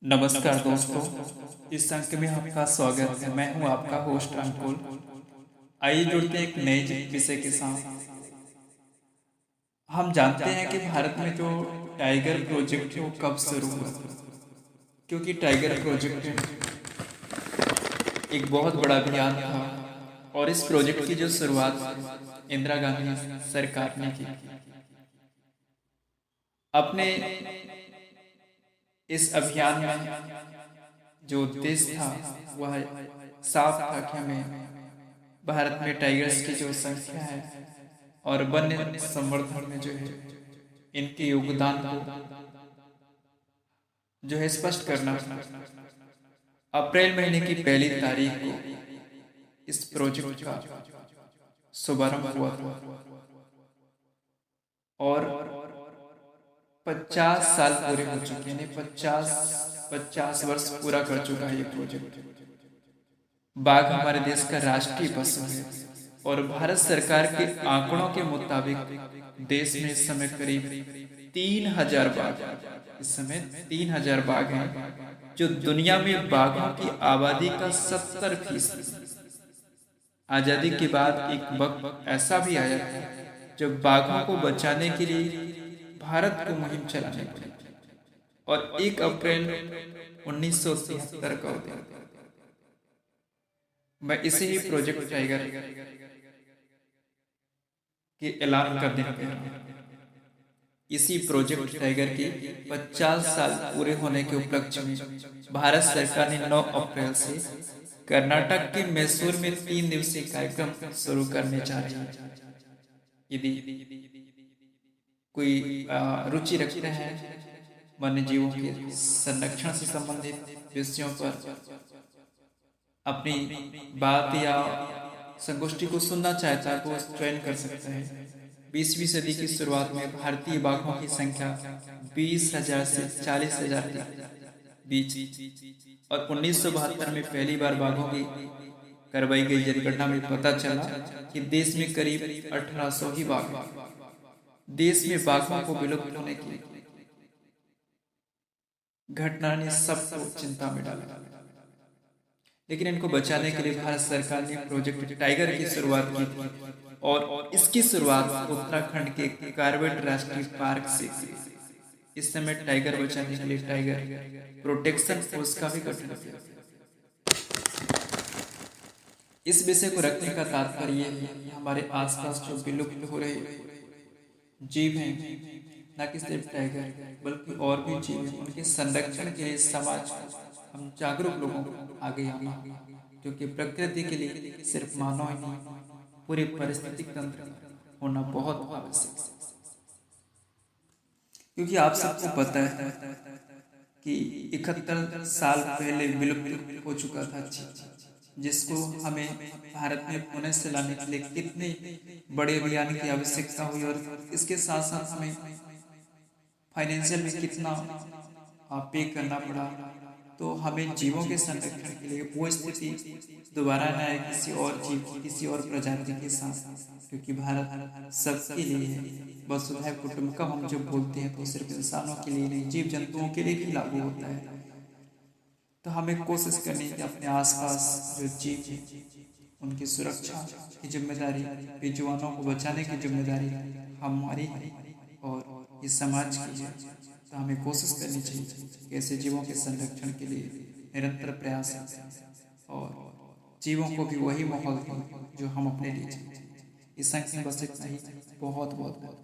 नमस्कार दोस्तों, इस अंक में आपका स्वागत है। मैं हूं आपका होस्ट अंकुल। आइए जुड़ते हैं एक नए विषय के साथ। हम जानते हैं कि भारत में जो टाइगर प्रोजेक्ट है वो कब शुरू हुआ था, क्योंकि टाइगर प्रोजेक्ट एक बहुत बड़ा अभियान था और इस प्रोजेक्ट की जो शुरुआत इंदिरा गांधी सरकार ने की। अपने इस अभियान में जो उद्देश्य था वह साफ था कि हमें भारत में टाइगर्स की जो संख्या है और वन्य संवर्धन में जो है इनके योगदान को जो है स्पष्ट करना था। अप्रैल महीने की पहली तारीख को इस प्रोजेक्ट का शुभारंभ हुआ था और 50 साल पूरे हो चुके हैं। 50 वर्ष पूरा कर चुका है ये प्रोजेक्ट। बाघ हमारे देश का राष्ट्रीय पशु है और भारत सरकार के आंकड़ों के मुताबिक देश में इस समय करीब 3000 बाघ, इस समय 3000 बाघ हैं, जो दुनिया में बाघों की आबादी का 70%। आजादी के बाद एक वक्त ऐसा भी आया था जब बाघों को बचाने के लिए भारत को मुहिम चलानी पड़ी और 1 अप्रैल 1973 का दिन मैं इसे ही प्रोजेक्ट टाइगर के ऐलान कर देना। इसी प्रोजेक्ट टाइगर के 50 साल पूरे होने के उपलक्ष्य में भारत सरकार ने 9 अप्रैल से कर्नाटक के मैसूर में 3 दिवसीय कार्यक्रम शुरू करने जा रही है। यदि कोई रुचि रखते हैं वन्य जीवों के संरक्षण से संबंधित विषयों पर अपनी बात या संगोष्ठी को सुनना चाहता है तो ज्वाइन कर सकते हैं। 20वीं सदी की शुरुआत में भारतीय बाघों की संख्या 20,000 से 40,000 के बीच और 1972 में पहली बार बाघों की करवाई गई जनगणना में पता चला कि देश में करीब 1800 ही बाघ हैं। देश में बाघों को विलुप्त होने की घटना ने सबको चिंता में डाला, लेकिन इनको बचाने के लिए भारत सरकार ने प्रोजेक्ट टाइगर की शुरुआत की थी और इसकी शुरुआत उत्तराखंड के कार्बेट राष्ट्रीय पार्क से की। इस समय टाइगर बचाने के लिए टाइगर प्रोटेक्शन फोर्स का भी गठन किया। इस विषय को रखने का तात्पर्य है कि हमारे आसपास जो विलुप्त हो रहे जीव हैं, न कि सिर्फ टाइगर बल्कि और भी जीव हैं, उनके संरक्षण के लिए समाज हम जागरूक लोगों को आगे आना, क्योंकि प्रकृति के लिए सिर्फ मानव ही नहीं पूरे पारिस्थितिक तंत्र होना बहुत आवश्यक है। क्योंकि आप सबको पता है कि 71 साल पहले विलुप्त हो चुका था जिसको हमें भारत में पुनः से लाने के लिए कितने बड़े अभियान की आवश्यकता हुई और इसके साथ साथ हमें फाइनेंशियल में कितना पे करना पड़ा। तो हमें जीवों के संरक्षण के लिए वो स्थिति दोबारा न आए किसी और जीव की, किसी और प्रजाति के साथ, क्योंकि भारत सबके लिए है। वसुधैव कुटुंबकम हम जब बोलते हैं तो सिर्फ इंसानों के लिए नहीं, जीव जंतुओं के लिए भी लागू होता है। तो हमें कोशिश करनी है कि अपने आसपास जो जीव हैं उनकी सुरक्षा की जिम्मेदारी, बेजुबानों को बचाने की जिम्मेदारी हमारी है और इस समाज की है। तो हमें कोशिश करनी चाहिए कि ऐसे जीवों के संरक्षण के लिए निरंतर प्रयास और जीवों को भी वही माहौल दें जो हम अपने लिए चाहते हैं। इस संख्या में बस इतना ही। बहुत बहुत बहुत